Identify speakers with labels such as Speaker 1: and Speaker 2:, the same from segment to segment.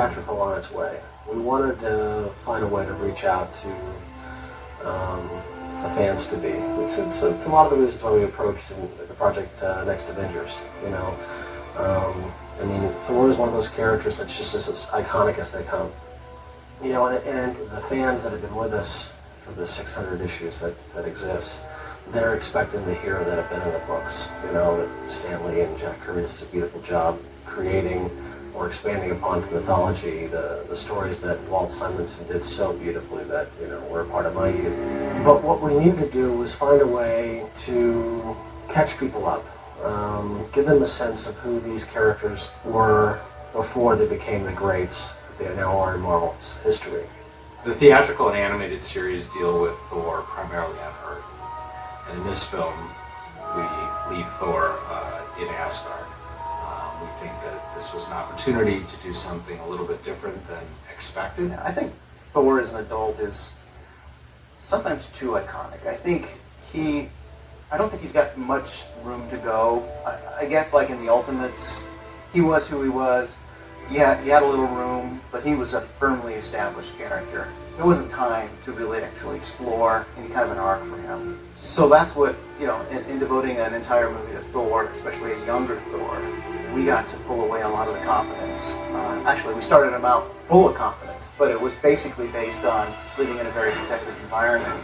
Speaker 1: theatrical on its way. We wanted to find a way to reach out to the fans to be. It's a lot of the reasons why we approached the project Next Avengers. I mean, Thor is one of those characters that's just as iconic as they come. And the fans that have been with us for the 600 issues that exist, they're expecting the hero that have been in the books. That Stan Lee and Jack Kirby did such a beautiful job creating or expanding upon from mythology, the stories that Walt Simonson did so beautifully that, were a part of my youth. But what we needed to do was find a way to catch people up, give them a sense of who these characters were before they became the greats they now are in Marvel's history.
Speaker 2: The theatrical and animated series deal with Thor primarily on Earth. And in this film, we leave Thor in Asgard. We think that this was an opportunity to do something a little bit different than expected.
Speaker 3: I think Thor as an adult is sometimes too iconic. I don't think he's got much room to go. I guess like in the Ultimates, he was who he was. Yeah, he had a little room, but he was a firmly established character. There wasn't time to really actually explore any kind of an arc for him. So that's what, in devoting an entire movie to Thor, especially a younger Thor, we got to pull away a lot of the confidence. Actually, we started him out full of confidence, but it was basically based on living in a very protected environment,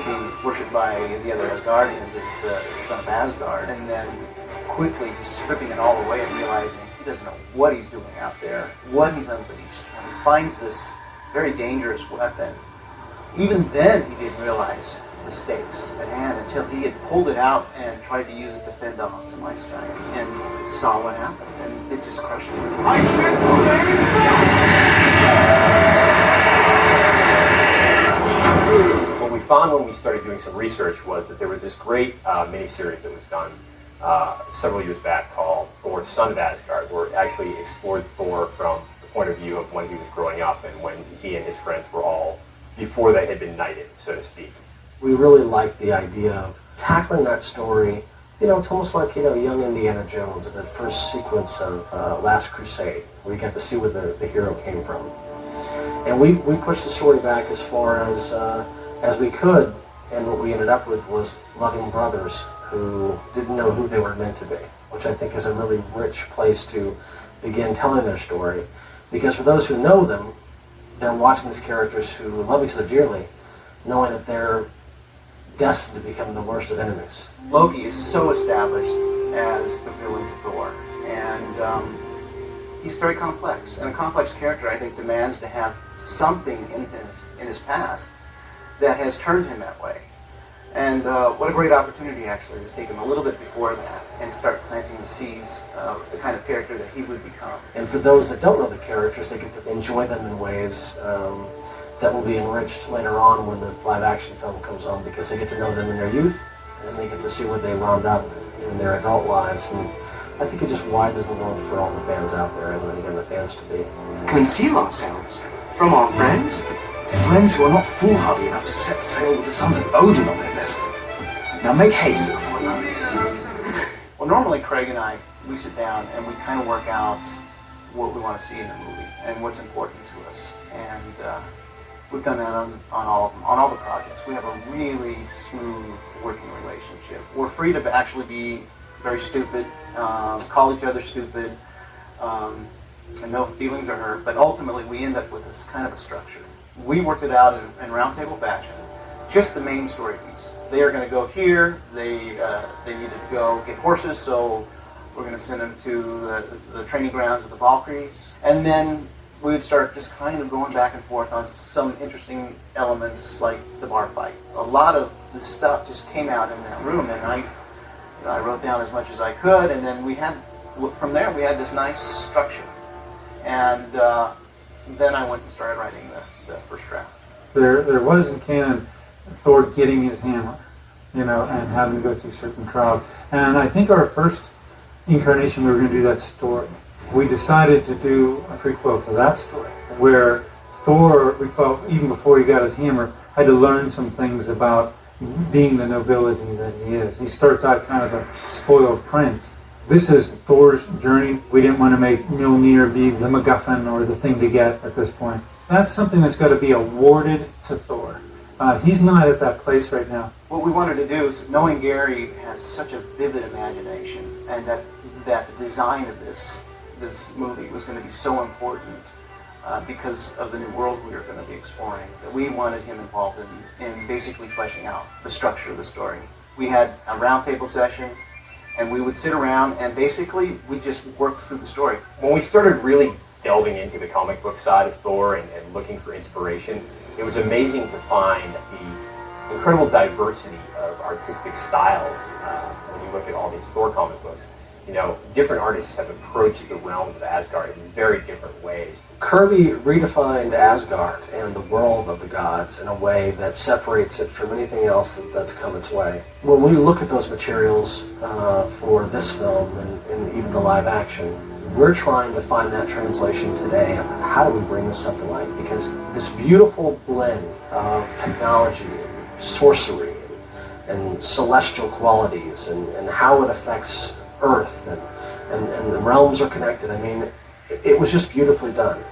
Speaker 3: being worshipped by the other Asgardians as the son of Asgard, and then quickly just stripping it all away and realizing he doesn't know what he's doing out there, what he's unleashed. When he finds this very dangerous weapon, even then he didn't realize the stakes at hand until he had pulled it out and tried to use it to fend off some ice giants, and saw what happened, and it just crushed him. I sense
Speaker 4: What we found when we started doing some research was that there was this great miniseries that was done several years back called Thor, Son of Asgard, where it actually explored Thor from the point of view of when he was growing up and when he and his friends were all before they had been knighted, so to speak.
Speaker 1: We really liked the idea of tackling that story. It's almost like, young Indiana Jones, that first sequence of Last Crusade, where you got to see where the hero came from. And we pushed the story back as far as we could, and what we ended up with was loving brothers who didn't know who they were meant to be, which I think is a really rich place to begin telling their story. Because for those who know them, they're watching these characters who love each other dearly, knowing that they're destined to become the worst of enemies.
Speaker 3: Loki is so established as the villain to Thor, and he's very complex. And a complex character, I think, demands to have something in his past that has turned him that way. And what a great opportunity, actually, to take him a little bit before that and start planting the seeds of the kind of character that he would become.
Speaker 1: And for those that don't know the characters, they get to enjoy them in ways that will be enriched later on when the live-action film comes on, because they get to know them in their youth, and they get to see where they wound up in their adult lives. And I think it just widens the world for all the fans out there, and the fans to be.
Speaker 5: Conceal ourselves from our friends?
Speaker 6: Friends who are not foolhardy enough to set sail with the sons of Odin on their vessel. Now make haste before you...
Speaker 3: Well, normally Craig and I, we sit down and we kind of work out what we want to see in the movie and what's important to us. And we've done that on all of them, on all the projects. We have a really smooth working relationship. We're free to actually be very stupid, call each other stupid, and no feelings are hurt, but ultimately we end up with this kind of a structure. We worked it out in roundtable fashion, just the main story beats. They are going to go here, they needed to go get horses, so we're going to send them to the training grounds of the Valkyries, and then we would start just kind of going back and forth on some interesting elements like the bar fight. A lot of the stuff just came out in that room, and I wrote down as much as I could, and then from there we had this nice structure. And then I went and started writing the first draft.
Speaker 7: There was in canon Thor getting his hammer, and having to go through certain trials. And I think our first incarnation we were going to do that story. We decided to do a prequel to that story, where Thor, we felt, even before he got his hammer, had to learn some things about being the nobility that he is. He starts out kind of a spoiled prince, This is Thor's journey. We didn't want to make Mjolnir be the MacGuffin or the thing to get at this point. That's something that's got to be awarded to Thor. He's not at that place right now.
Speaker 3: What we wanted to do is, knowing Gary has such a vivid imagination, and that the design of this movie was going to be so important because of the new worlds we were going to be exploring, that we wanted him involved in basically fleshing out the structure of the story. We had a roundtable session, and we would sit around and basically we just worked through the story.
Speaker 4: When we started really delving into the comic book side of Thor and looking for inspiration, it was amazing to find the incredible diversity of artistic styles. When you look at all these Thor comic books, you know, different artists have approached the realms of Asgard in very different ways.
Speaker 1: Kirby redefined Asgard and the world of the gods in a way that separates it from anything else that's come its way. When we look at those materials for this film and even the live action, we're trying to find that translation today of how do we bring this stuff to life, because this beautiful blend of technology and sorcery and celestial qualities and how it affects Earth and the realms are connected. I mean, it was just beautifully done.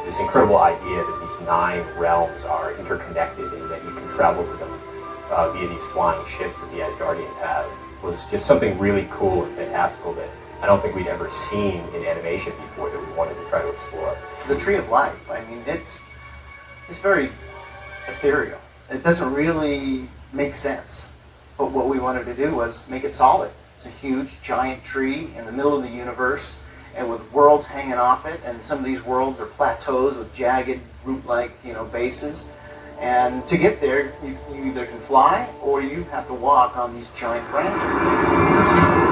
Speaker 4: This incredible idea that these 9 realms are interconnected and that you can travel to them via these flying ships that the Asgardians have was just something really cool and fantastical that I don't think we'd ever seen in animation before, that we wanted to try to explore.
Speaker 3: The Tree of Life, I mean, it's very ethereal. It doesn't really make sense. But what we wanted to do was make it solid. It's a huge, giant tree in the middle of the universe, and with worlds hanging off it, and some of these worlds are plateaus with jagged, root-like, bases. And to get there, you either can fly, or you have to walk on these giant branches.
Speaker 6: Let's go.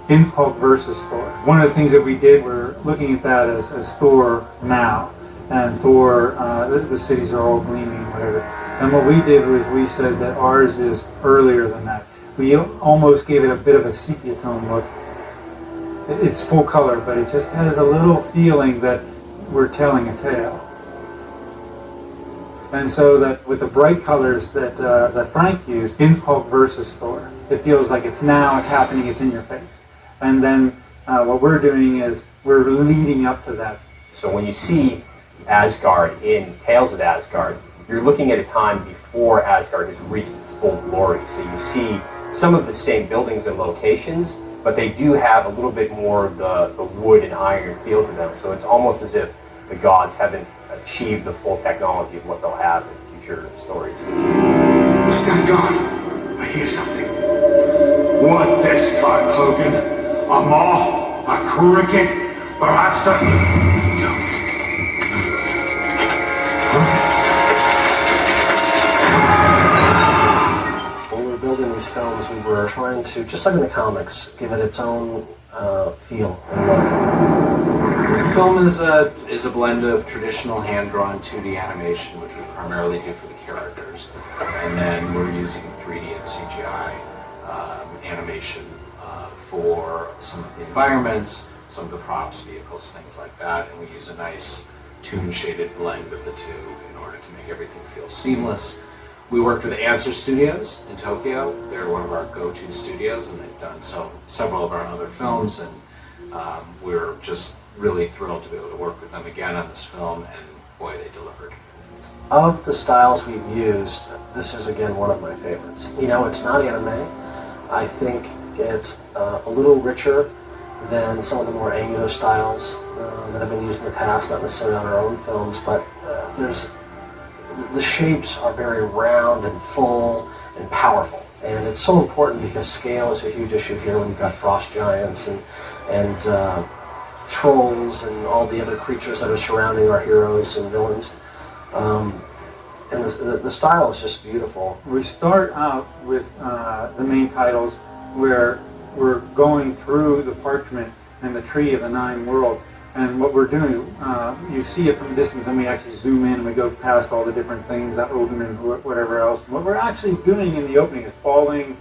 Speaker 7: In Hulk versus Thor. One of the things that we did, we're looking at that as Thor now. And Thor, the cities are all gleaming and whatever. And what we did was we said that ours is earlier than that. We almost gave it a bit of a sepia tone look. It's full color, but it just has a little feeling that we're telling a tale. And so that with the bright colors that Frank used in Hulk versus Thor, it feels like it's now, it's happening, it's in your face. And then what we're doing is we're leading up to that.
Speaker 4: So when you see Asgard in Tales of Asgard, you're looking at a time before Asgard has reached its full glory. So you see some of the same buildings and locations, but they do have a little bit more of the wood and iron feel to them. So it's almost as if the gods haven't achieved the full technology of what they'll have in future stories.
Speaker 6: Stand guard. I hear something. What this time, Hogan? A moth? A cricket? Perhaps a... Don't.
Speaker 1: When we were building these films, we were trying to, just like in the comics, give it its own feel and look.
Speaker 2: The film is a blend of traditional hand-drawn 2D animation, which we primarily do for the characters, and then we're using 3D and CGI animation for some of the environments, some of the props, vehicles, things like that, and we use a nice tune-shaded blend of the two in order to make everything feel seamless. We worked with Answer Studios in Tokyo. They're one of our go-to studios, and they've done several of our other films, and we're just really thrilled to be able to work with them again on this film, and boy, they delivered.
Speaker 1: Of the styles we've used, this is again one of my favorites. It's not anime. I think it's a little richer than some of the more angular styles that have been used in the past, not necessarily on our own films, but the shapes are very round and full and powerful. And it's so important because scale is a huge issue here when you've got frost giants and trolls and all the other creatures that are surrounding our heroes and villains. And the style is just beautiful.
Speaker 7: We start out with the main titles where we're going through the parchment and the tree of the 9 worlds. And what we're doing, you see it from a distance, and we actually zoom in and we go past all the different things, Odin and whatever else. What we're actually doing in the opening is following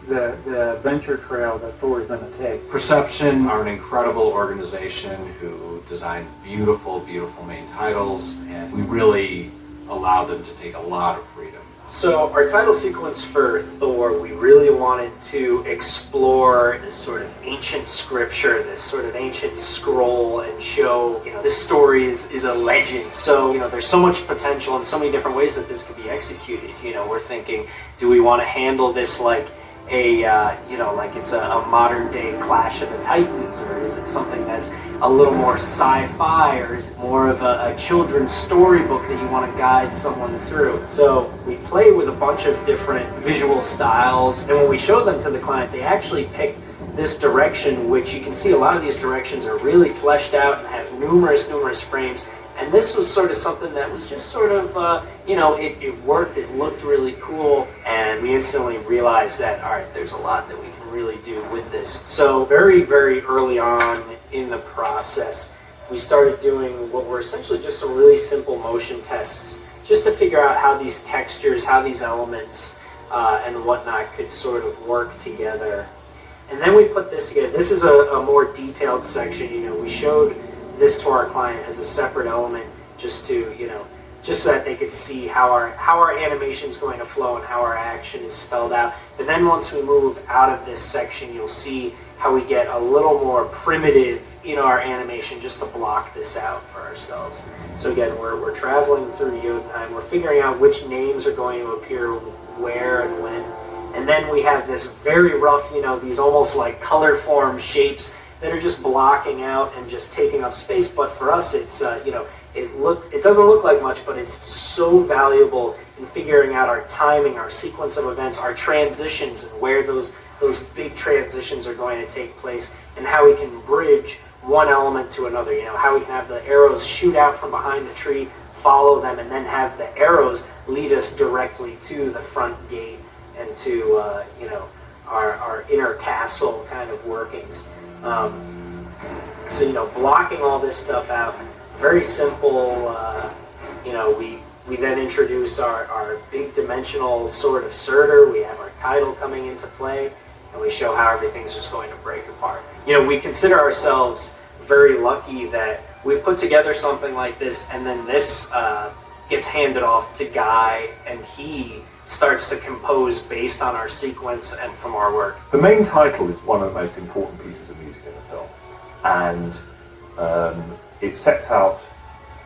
Speaker 7: the adventure trail that Thor is going to take.
Speaker 2: Perception are an incredible organization who designed beautiful, beautiful main titles, and we really allowed them to take a lot of freedom.
Speaker 8: So our title sequence for Thor, we really wanted to explore this sort of ancient scripture, this sort of ancient scroll, and show, this story is a legend. So, there's so much potential and so many different ways that this could be executed. We're thinking, do we want to handle this like like it's a modern day Clash of the Titans, or is it something that's a little more sci-fi, or is it more of a children's storybook that you want to guide someone through? So we play with a bunch of different visual styles, and when we showed them to the client, they actually picked this direction, which you can see a lot of these directions are really fleshed out and have numerous frames. And this was sort of something that was just sort of, it worked, it looked really cool, and we instantly realized that, all right, there's a lot that we can really do with this. So very, very early on in the process, we started doing what were essentially just some really simple motion tests, just to figure out how these textures, how these elements, and whatnot could sort of work together. And then we put this together. This is a more detailed section. We showed this to our client as a separate element, just to just so that they could see how our animation is going to flow and how our action is spelled out. But then once we move out of this section, you'll see how we get a little more primitive in our animation, just to block this out for ourselves. So again, we're traveling through Jotunheim. We're figuring out which names are going to appear where and when. And then we have this very rough, these almost like color form shapes that are just blocking out and just taking up space. But for us, it's it doesn't look like much, but it's so valuable in figuring out our timing, our sequence of events, our transitions, and where those big transitions are going to take place, and how we can bridge one element to another. How we can have the arrows shoot out from behind the tree, follow them, and then have the arrows lead us directly to the front gate and to our inner castle kind of workings. So blocking all this stuff out, very simple. We then introduce our big dimensional sword of Surtur. We have our title coming into play, and we show how everything's just going to break apart. We consider ourselves very lucky that we put together something like this, and then this gets handed off to Guy, and he starts to compose based on our sequence and from our work.
Speaker 9: The main title is one of the most important pieces of music in the film, and it sets out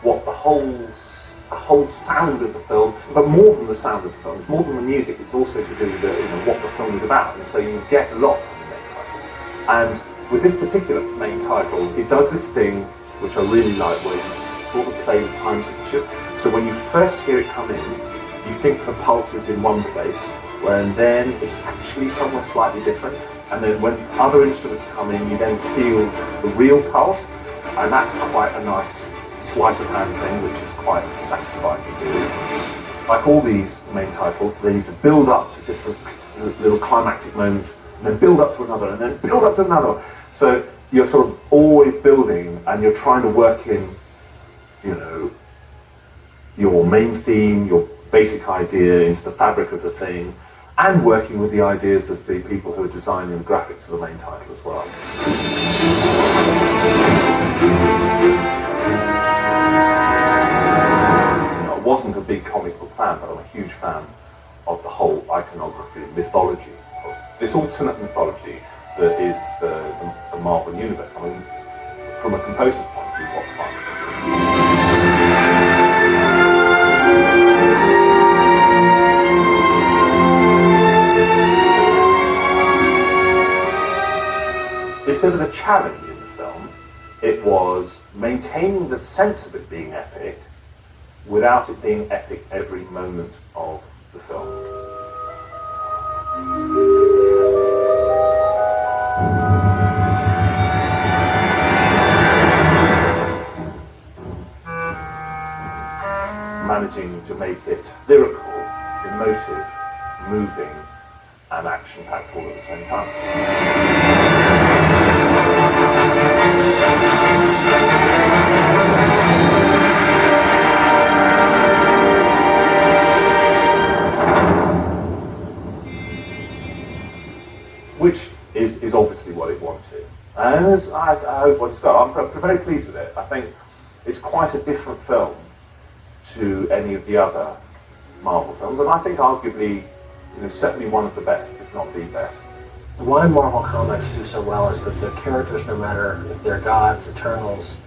Speaker 9: what the whole sound of the film, but more than the sound of the film, it's more than the music, it's also to do with what the film is about, and so you get a lot from the main title. And with this particular main title, it does this thing which I really like, where you sort of play with time signatures. So when you first hear it come in, you think the pulse is in one place, and then it's actually somewhere slightly different. And then when other instruments come in, you then feel the real pulse, and that's quite a nice sleight of hand thing, which is quite satisfying to do. Like all these main titles, they need to build up to different little climactic moments, and then build up to another, and then build up to another. So you're sort of always building, and you're trying to work in, your main theme, your basic idea into the fabric of the thing, and working with the ideas of the people who are designing the graphics for the main title as well. I wasn't a big comic book fan, but I'm a huge fan of the whole iconography and mythology of this alternate mythology that is the Marvel Universe. I mean, from a composer's point of view, what fun. If there was a challenge in the film, it was maintaining the sense of it being epic without it being epic every moment of the film. Managing to make it lyrical, emotive, moving, and action-packed all at the same time. And I hope what it's got. I'm very pleased with it. I think it's quite a different film to any of the other Marvel films, and I think arguably, certainly one of the best, if not the best.
Speaker 1: Why Marvel Comics do so well is that the characters, no matter if they're gods, eternals,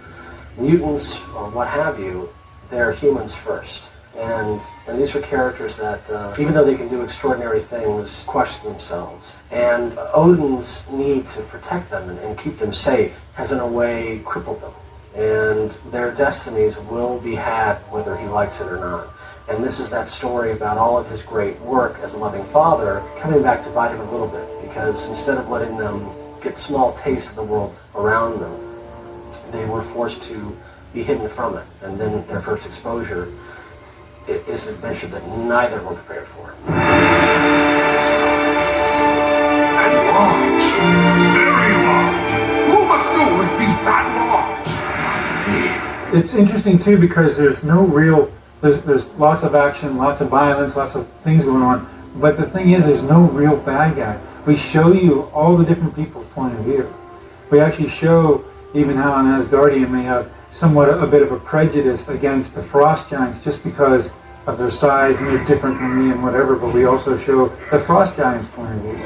Speaker 1: mutants, or what have you, they're humans first. And these are characters that, even though they can do extraordinary things, question themselves. And Odin's need to protect them and keep them safe has in a way crippled them. And their destinies will be had whether he likes it or not. And this is that story about all of his great work as a loving father coming back to bite him a little bit, because instead of letting them get small tastes of the world around them, they were forced to be hidden from it. And then their first exposure is an adventure that neither were prepared for.
Speaker 6: It's magnificent and large, very large. Who of us knew would be that large? Not me.
Speaker 7: It's interesting too because there's no real, there's lots of action, lots of violence, lots of things going on. But the thing is, there's no real bad guy. We show you all the different people's point of view. We actually show even how an Asgardian may have somewhat a bit of a prejudice against the frost giants just because of their size and they're different from me and whatever, but we also show the frost giants' point of view.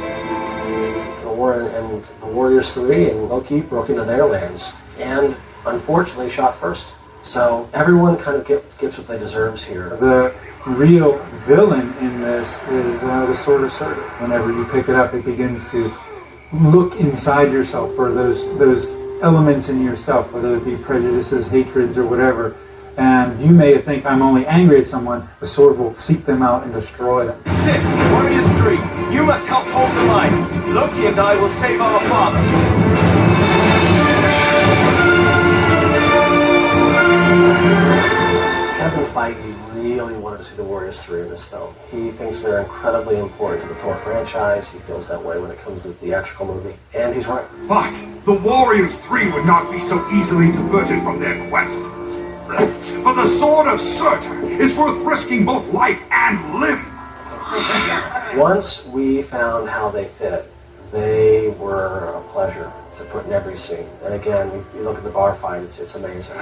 Speaker 1: Thor and the Warriors 3 and Loki broke into their lands and unfortunately shot first. So everyone kind of gets what they deserve here.
Speaker 7: The real villain in this is the Sword of Surtur. Whenever you pick it up, it begins to look inside yourself for those elements in yourself, whether it be prejudices, hatreds, or whatever. And you may think, I'm only angry at someone, the sword will seek them out and destroy them.
Speaker 10: Sif, Warriors 3, you must help hold the line. Loki and I will save our father.
Speaker 1: Kevin Feige really wanted to see the Warriors 3 in this film. He thinks they're incredibly important to the Thor franchise. He feels that way when it comes to the theatrical movie. And he's right.
Speaker 6: But the Warriors 3 would not be so easily diverted from their quest. For the Sword of Surtur is worth risking both life and limb.
Speaker 1: Once we found how they fit, they were a pleasure to put in every scene. And again, you look at the bar fight, it's amazing.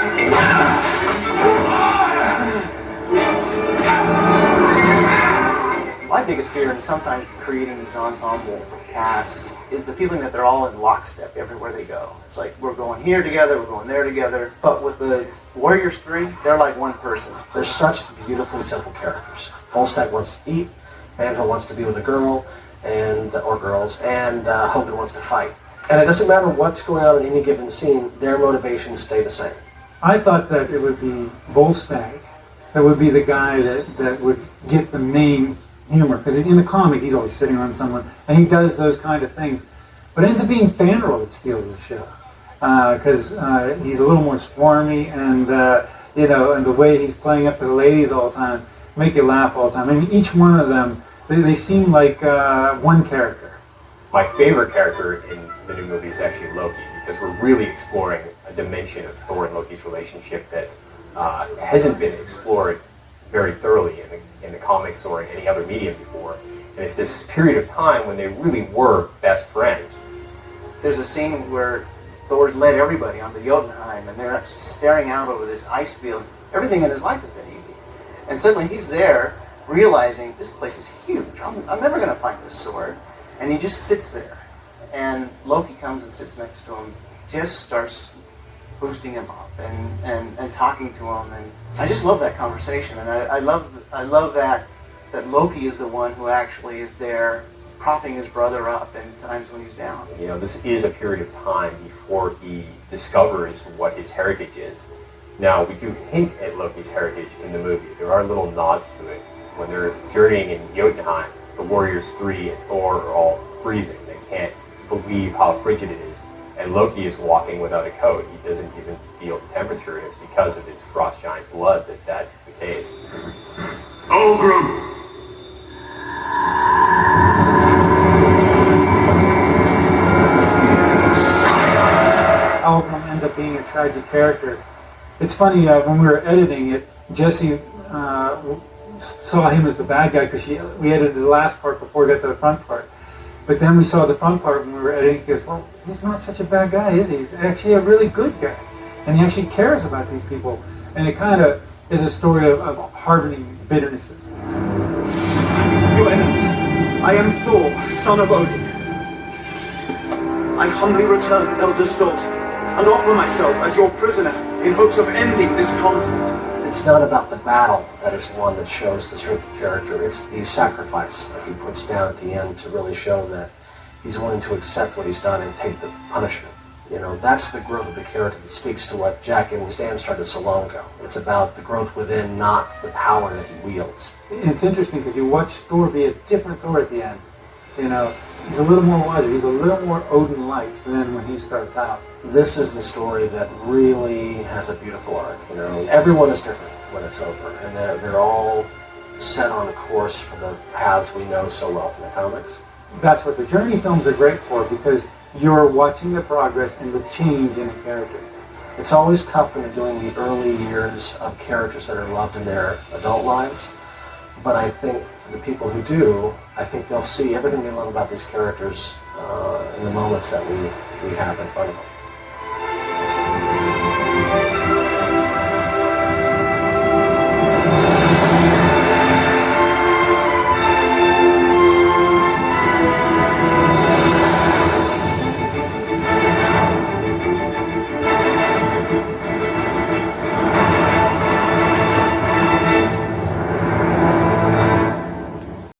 Speaker 3: My biggest fear in sometimes creating these ensemble casts is the feeling that they're all in lockstep everywhere they go. It's like, we're going here together, we're going there together. But with the Warriors 3, they're like one person.
Speaker 1: They're such beautifully simple characters. Volstagg wants to eat, Vandal wants to be with a girl, or girls, and Hogan wants to fight. And it doesn't matter what's going on in any given scene, their motivations stay the same.
Speaker 7: I thought that it would be Volstagg that would be the guy that would get the main humor, because in the comic he's always sitting on someone and he does those kind of things, but it ends up being Fandral that steals the show because he's a little more swarmy and and the way he's playing up to the ladies all the time make you laugh all the time. I mean, each one of them they seem like one character.
Speaker 4: My favorite character in the new movie is actually Loki, because we're really exploring a dimension of Thor and Loki's relationship that hasn't been explored very thoroughly in the comics or in any other medium before. And it's this period of time when they really were best friends.
Speaker 3: There's a scene where Thor's led everybody onto Jotunheim and they're staring out over this ice field. Everything in his life has been easy. And suddenly he's there realizing this place is huge. I'm never going to find this sword. And he just sits there. And Loki comes and sits next to him, just starts boosting him up and talking to him. And I just love that conversation. And I love that Loki is the one who actually is there propping his brother up in times when he's down.
Speaker 4: You know, this is a period of time before he discovers what his heritage is. Now, we do hint at Loki's heritage in the movie. There are little nods to it. When they're journeying in Jotunheim, the Warriors 3 and Thor are all freezing. They can't believe how frigid it is. And Loki is walking without a coat. He doesn't even feel the temperature, and it's because of his frost giant blood that is the case.
Speaker 6: Ulgrim!
Speaker 7: Ulgrim ends up being a tragic character. It's funny, when we were editing it, Jesse saw him as the bad guy because we edited the last part before we got to the front part. But then we saw the fun part when we were editing. He goes, well, he's not such a bad guy, is he? He's actually a really good guy. And he actually cares about these people. And it kind of is a story of hardening bitternesses.
Speaker 10: Your Eminence, I am Thor, son of Odin. I humbly return Elder's daughter and offer myself as your prisoner in hopes of ending this conflict.
Speaker 1: It's not about the battle that is one that shows the strength of character. It's the sacrifice that he puts down at the end to really show that he's willing to accept what he's done and take the punishment. You know, that's the growth of the character that speaks to what Jack and Stan started so long ago. It's about the growth within, not the power that he wields.
Speaker 7: It's interesting because you watch Thor be a different Thor at the end. You know, he's a little more wiser. He's a little more Odin-like than when he starts out.
Speaker 1: This is the story that really has a beautiful arc. You know, everyone is different when it's over, and they're all set on a course for the paths we know so well from the comics.
Speaker 7: That's what the Journey films are great for, because you're watching the progress and the change in a character.
Speaker 1: It's always tough when you're doing the early years of characters that are loved in their adult lives, but I think for the people who do, I think they'll see everything they love about these characters in the moments that we have in front of them.